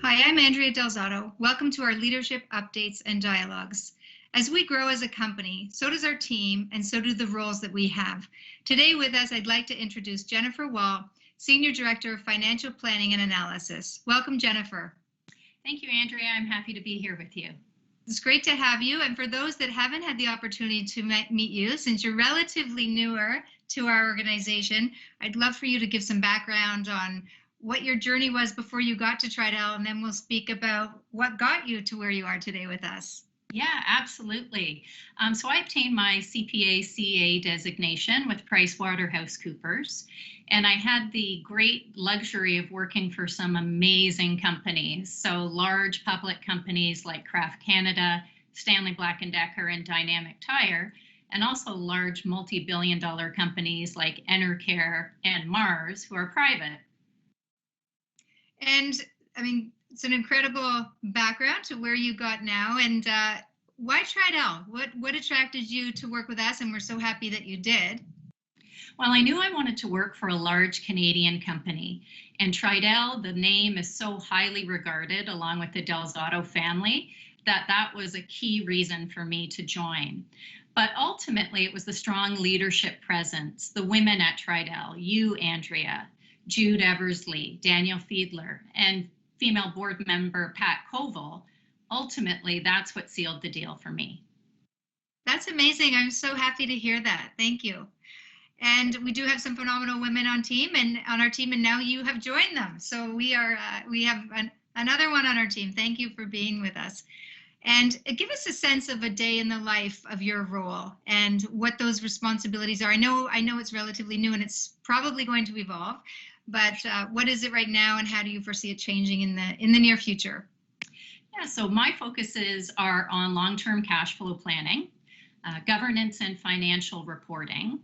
Hi, I'm Andrea DelZotto. Welcome to our Leadership Updates and Dialogues. As we grow as a company, so does our team, and so do the roles that we have. Today with us, I'd like to introduce Jennifer Wall, Senior Director of Financial Planning and Analysis. Welcome, Jennifer. Thank you, Andrea. I'm happy to be here with you. It's great to have you. And for those that haven't had the opportunity to meet you, since you're relatively newer to our organization, I'd love for you to give some background on what your journey was before you got to Tridel, and then we'll speak about what got you to where you are today with us. Yeah, absolutely. So I obtained my CPA CA designation with PricewaterhouseCoopers, and I had the great luxury of working for some amazing companies. So large public companies like Kraft Canada, Stanley Black & Decker, and Dynamic Tire, and also large multi-billion-dollar companies like Enercare and Mars, who are private. And I mean, it's an incredible background to where you got now. And why Tridel? What attracted you to work with us? And we're so happy that you did. Well, I knew I wanted to work for a large Canadian company. And Tridel, the name is so highly regarded along with the DelZotto family that was a key reason for me to join. But ultimately, it was the strong leadership presence, the women at Tridel, you, Andrea, Jude Eversley, Daniel Fiedler, and female board member Pat Koval. Ultimately, that's what sealed the deal for me. That's amazing. I'm so happy to hear that. Thank you. And we do have some phenomenal women on our team, and now you have joined them. So we have another one on our team. Thank you for being with us. And give us a sense of a day in the life of your role and what those responsibilities are. I know it's relatively new and it's probably going to evolve, but what is it right now, and how do you foresee it changing in the near future? Yeah, so my focuses are on long-term cash flow planning, governance and financial reporting,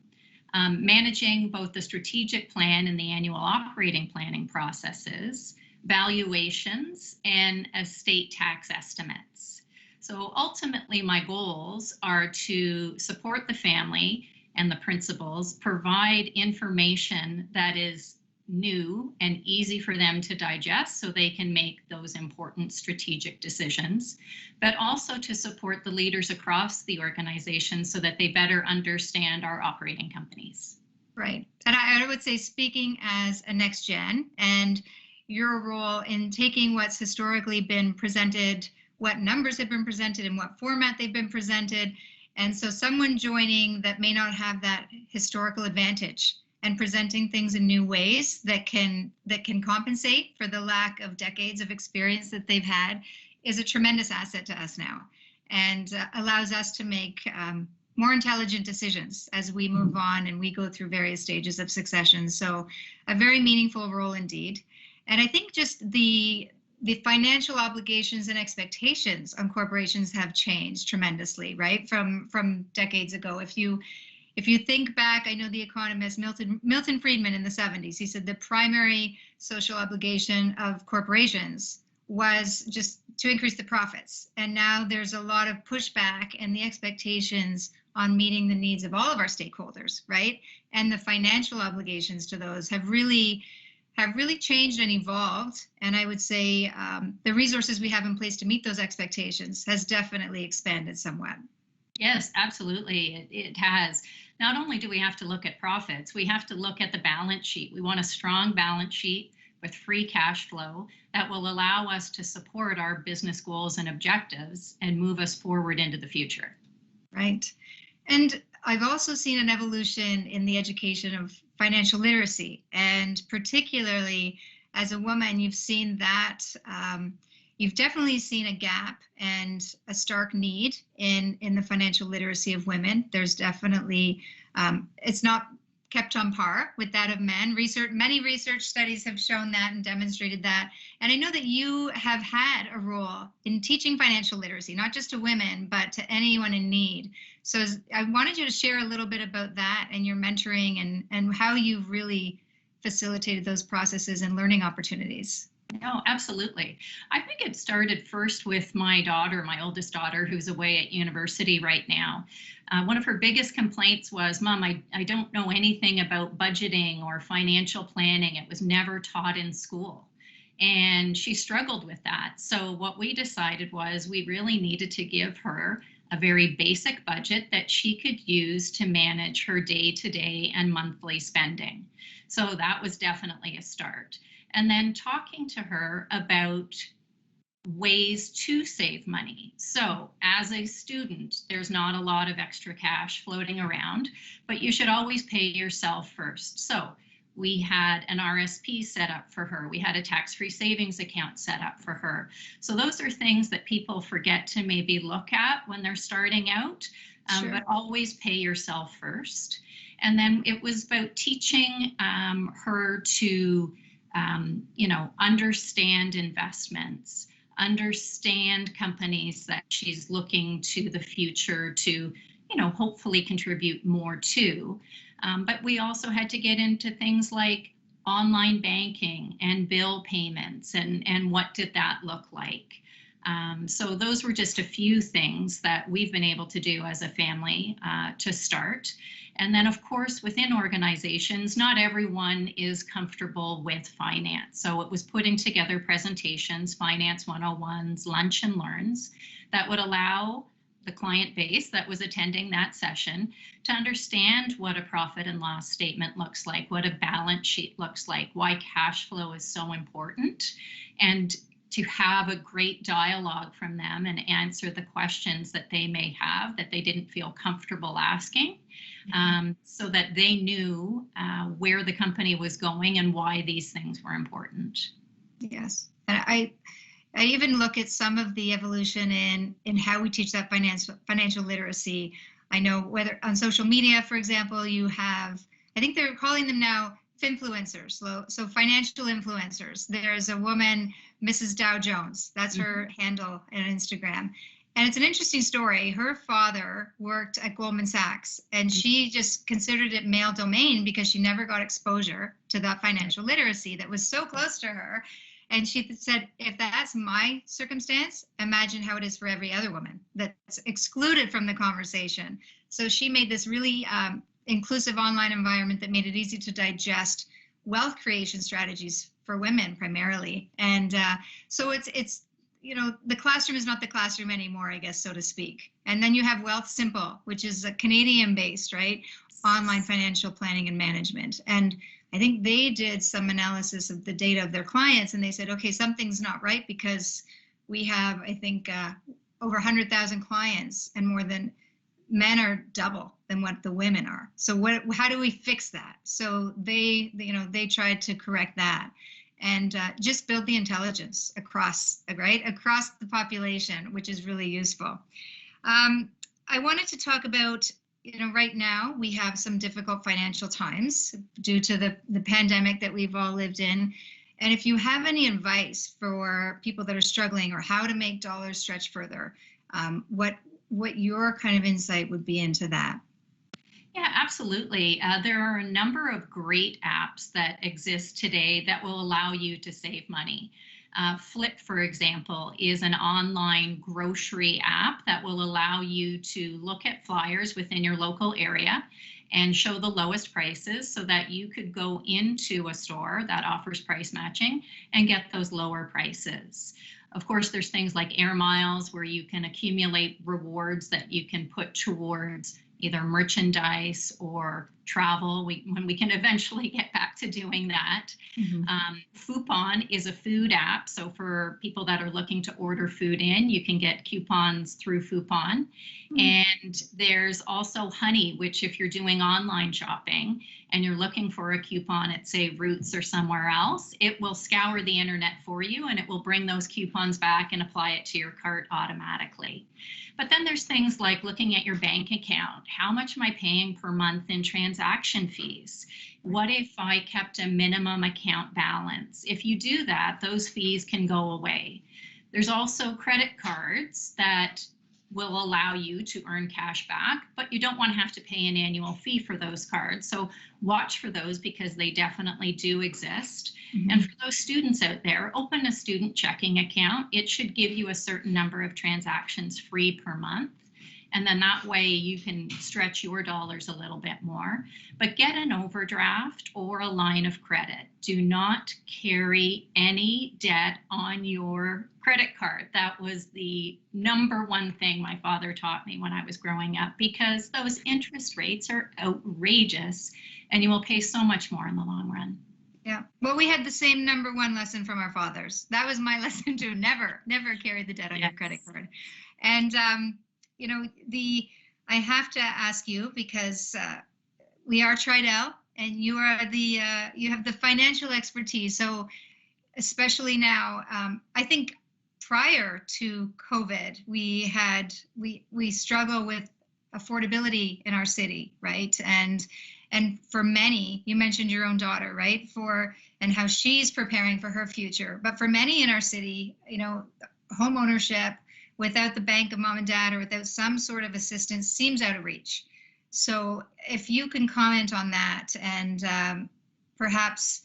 managing both the strategic plan and the annual operating planning processes, valuations, and estate tax estimates. So ultimately, my goals are to support the family and the principals, provide information that is new and easy for them to digest so they can make those important strategic decisions, but also to support the leaders across the organization so that they better understand our operating companies. Right. And I would say, speaking as a next gen and your role in taking what's historically been presented, what numbers have been presented, and what format they've been presented. And so someone joining that may not have that historical advantage and presenting things in new ways that can compensate for the lack of decades of experience that they've had is a tremendous asset to us now, and allows us to make more intelligent decisions as we move on and we go through various stages of succession. So a very meaningful role indeed. And I think just the financial obligations and expectations on corporations have changed tremendously, right? From decades ago. If you think back, I know the economist Milton Friedman in the 70s, he said the primary social obligation of corporations was just to increase the profits. And now there's a lot of pushback and the expectations on meeting the needs of all of our stakeholders, right? And the financial obligations to those have really changed and evolved. And I would say the resources we have in place to meet those expectations has definitely expanded somewhat. Yes, absolutely. It has. Not only do we have to look at profits, we have to look at the balance sheet. We want a strong balance sheet with free cash flow that will allow us to support our business goals and objectives and move us forward into the future. Right. And I've also seen an evolution in the education of financial literacy, and particularly as a woman, you've seen that. You've definitely seen a gap and a stark need in the financial literacy of women. There's definitely, it's not kept on par with that of men. Many research studies have shown that and demonstrated that. And I know that you have had a role in teaching financial literacy, not just to women, but to anyone in need. So I wanted you to share a little bit about that and your mentoring and how you've really facilitated those processes and learning opportunities. No, absolutely. I think it started first with my daughter, my oldest daughter, who's away at university right now. One of her biggest complaints was, Mom, I don't know anything about budgeting or financial planning. It was never taught in school. And she struggled with that. So what we decided was we really needed to give her a very basic budget that she could use to manage her day-to-day and monthly spending. So that was definitely a start. And then talking to her about ways to save money. So as a student, there's not a lot of extra cash floating around, but you should always pay yourself first. So we had an RSP set up for her. We had a tax-free savings account set up for her. So those are things that people forget to maybe look at when they're starting out, Sure. but always pay yourself first. And then it was about teaching her to, understand investments, understand companies that she's looking to the future to, hopefully contribute more to. But we also had to get into things like online banking and bill payments and what did that look like. So those were just a few things that we've been able to do as a family to start. And then, of course, within organizations, not everyone is comfortable with finance. So it was putting together presentations, Finance 101s, lunch and learns that would allow the client base that was attending that session to understand what a profit and loss statement looks like, what a balance sheet looks like, why cash flow is so important, and to have a great dialogue from them and answer the questions that they may have that they didn't feel comfortable asking, so that they knew where the company was going and why these things were important. Yes. And I even look at some of the evolution in how we teach that financial literacy. I know whether on social media, for example, you have, I think they're calling them now influencers, so financial influencers. There's a woman, Mrs. Dow Jones, that's her handle on Instagram. And it's an interesting story. Her father worked at Goldman Sachs, and she just considered it male domain because she never got exposure to that financial literacy that was so close to her. And she said, if that's my circumstance, imagine how it is for every other woman that's excluded from the conversation. So she made this really inclusive online environment that made it easy to digest wealth creation strategies for women primarily. And so it's the classroom is not the classroom anymore, I guess, so to speak. And then you have Wealth Simple, which is a Canadian-based, right, online financial planning and management. And I think they did some analysis of the data of their clients, and they said, okay, something's not right because we have, I think, over 100,000 clients, and more than men are double than what the women are. So how do we fix that? So they tried to correct that and just build the intelligence across the population, which is really useful. I wanted to talk about, right now we have some difficult financial times due to the pandemic that we've all lived in. And if you have any advice for people that are struggling or how to make dollars stretch further, what your kind of insight would be into that? Yeah, absolutely. There are a number of great apps that exist today that will allow you to save money. Flip, for example, is an online grocery app that will allow you to look at flyers within your local area and show the lowest prices so that you could go into a store that offers price matching and get those lower prices. Of course, there's things like air miles where you can accumulate rewards that you can put towards either merchandise or travel when we can eventually get back to doing that. Foupon is a food app. So for people that are looking to order food in, you can get coupons through Foupon. And there's also Honey, which if you're doing online shopping and you're looking for a coupon at, say, Roots or somewhere else, it will scour the internet for you and it will bring those coupons back and apply it to your cart automatically. But then there's things like looking at your bank account. How much am I paying per month in transaction fees? What if I kept a minimum account balance? If you do that, those fees can go away. There's also credit cards that will allow you to earn cash back, but you don't want to have to pay an annual fee for those cards. So watch for those because they definitely do exist. And for those students out there, open a student checking account. It should give you a certain number of transactions free per month. And then that way you can stretch your dollars a little bit more. But get an overdraft or a line of credit. Do not carry any debt on your credit card. That was the number one thing my father taught me when I was growing up, because those interest rates are outrageous and you will pay so much more in the long run. Yeah. Well, we had the same number one lesson from our fathers. That was my lesson too. Never carry the debt on your credit card. And, you know, I have to ask you, because we are Tridel and you are you have the financial expertise. So especially now, I think prior to COVID, we struggle with affordability in our city, right? And for many, you mentioned your own daughter, right? And how she's preparing for her future. But for many in our city, you know, home ownership without the bank of mom and dad or without some sort of assistance seems out of reach. So if you can comment on that and perhaps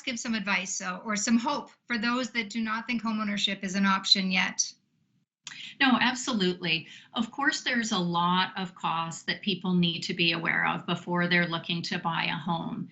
give some advice or some hope for those that do not think homeownership is an option yet. No, absolutely. Of course, there's a lot of costs that people need to be aware of before they're looking to buy a home.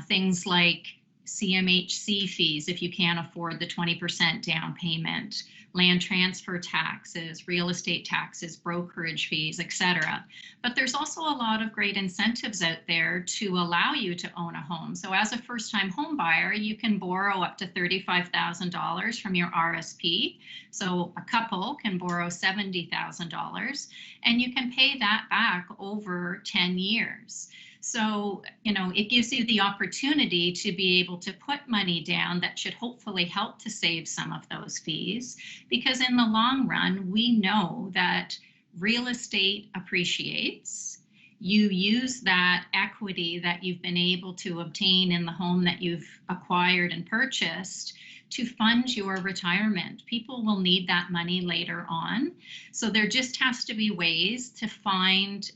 Things like CMHC fees, if you can't afford the 20% down payment, land transfer taxes, real estate taxes, brokerage fees, etc. But there's also a lot of great incentives out there to allow you to own a home. So as a first-time home buyer, you can borrow up to $35,000 from your RSP. So a couple can borrow $70,000 and you can pay that back over 10 years. So, you know, it gives you the opportunity to be able to put money down that should hopefully help to save some of those fees, because in the long run, we know that real estate appreciates. You use that equity that you've been able to obtain in the home that you've acquired and purchased to fund your retirement. People will need that money later on. So there just has to be ways to find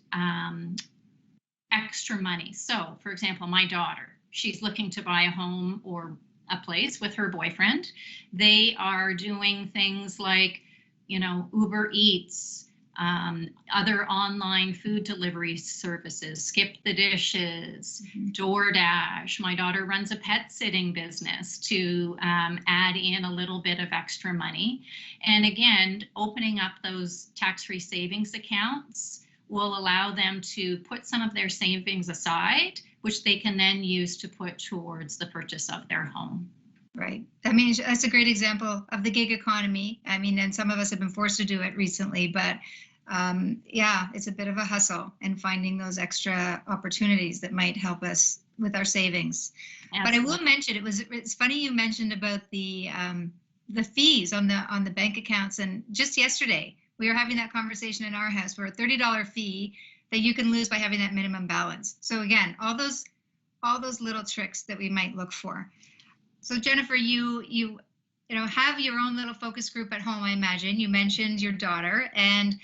extra money. So, for example, my daughter, she's looking to buy a home or a place with her boyfriend. They are doing things like, you know, Uber Eats, other online food delivery services, Skip the Dishes, DoorDash. My daughter runs a pet sitting business to add in a little bit of extra money. And again, opening up those tax-free savings accounts will allow them to put some of their savings aside, which they can then use to put towards the purchase of their home. Right. I mean, that's a great example of the gig economy. I mean, and some of us have been forced to do it recently, but yeah, it's a bit of a hustle in finding those extra opportunities that might help us with our savings. Absolutely. But I will mention, it's funny you mentioned about the fees on the bank accounts. And just yesterday, we were having that conversation in our house for a $30 fee that you can lose by having that minimum balance. So again, all those little tricks that we might look for. So Jennifer, you know, have your own little focus group at home, I imagine. You mentioned your daughter, and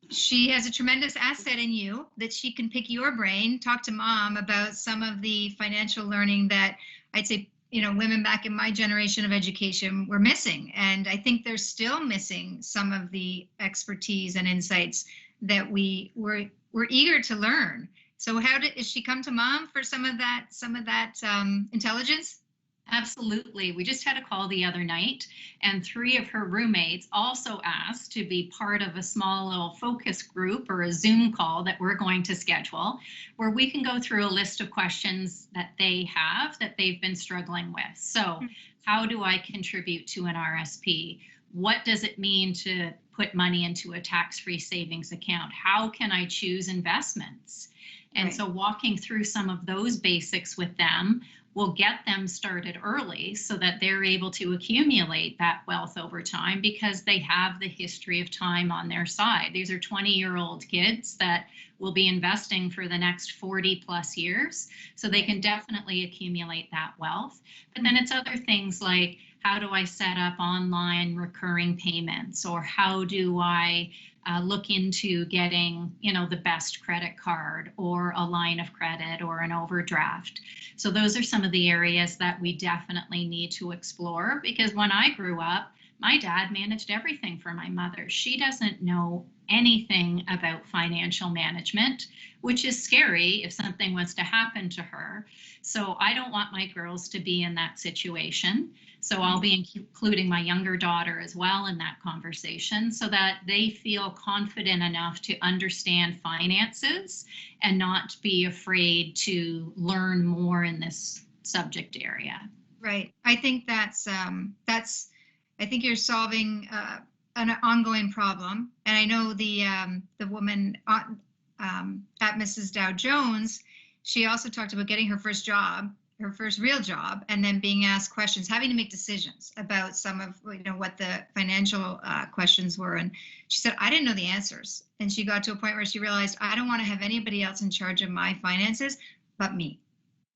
she has a tremendous asset in you that she can pick your brain, talk to mom about some of the financial learning that I'd say, you know, women back in my generation of education were missing. And I think they're still missing some of the expertise and insights that we're eager to learn. So is she come to mom for some of that intelligence? Absolutely. We just had a call the other night, and 3 of her roommates also asked to be part of a small little focus group or a Zoom call that we're going to schedule, where we can go through a list of questions that they have that they've been struggling with. So how do I contribute to an RSP? What does it mean to put money into a tax-free savings account? How can I choose investments? And so walking through some of those basics with them will get them started early so that they're able to accumulate that wealth over time, because they have the history of time on their side. These are 20-year-old kids that will be investing for the next 40 plus years. So they can definitely accumulate that wealth. But then it's other things like, how do I set up online recurring payments, or how do I look into getting, you know, the best credit card or a line of credit or an overdraft. So those are some of the areas that we definitely need to explore, because when I grew up, My dad managed everything for my mother. She doesn't know anything about financial management, which is scary if something was to happen to her. So I don't want my girls to be in that situation. So I'll be including my younger daughter as well in that conversation so that they feel confident enough to understand finances and not be afraid to learn more in this subject area. Right. I think I think you're solving an ongoing problem. And I know the woman at Mrs. Dow Jones, she also talked about getting her first job, her first real job, and then being asked questions, having to make decisions about some of what the financial questions were. And she said, I didn't know the answers. And she got to a point where she realized, I don't want to have anybody else in charge of my finances but me.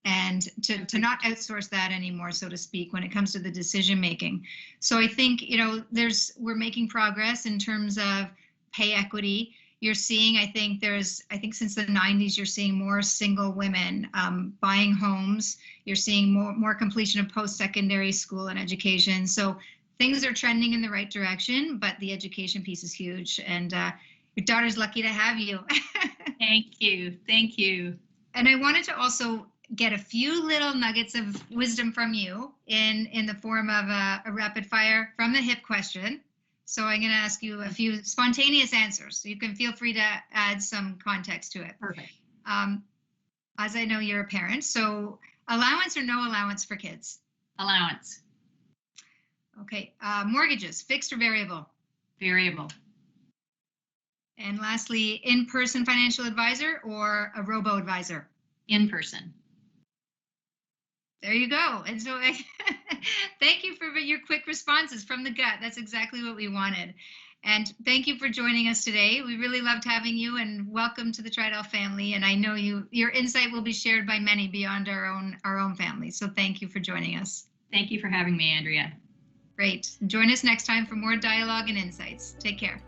And to not outsource that anymore, so to speak, when it comes to the decision making. So I think we're making progress in terms of pay equity. You're seeing, I think since the 90s, you're seeing more single women buying homes. You're seeing more completion of post-secondary school and education. So things are trending in the right direction, but the education piece is huge. And your daughter's lucky to have you. Thank you. Thank you. And I wanted to also get a few little nuggets of wisdom from you in the form of a rapid fire from the hip question. So I'm going to ask you a few spontaneous answers. You can feel free to add some context to it. Perfect. As I know you're a parent, so allowance or no allowance for kids? Allowance. Okay. Mortgages, fixed or variable? Variable. And lastly, in-person financial advisor or a robo-advisor? In person. There you go. And so thank you for your quick responses from the gut. That's exactly what we wanted. And thank you for joining us today. We really loved having you, and welcome to the Tridel family. And I know your insight will be shared by many beyond our own family. So thank you for joining us. Thank you for having me, Andrea. Great. Join us next time for more dialogue and insights. Take care.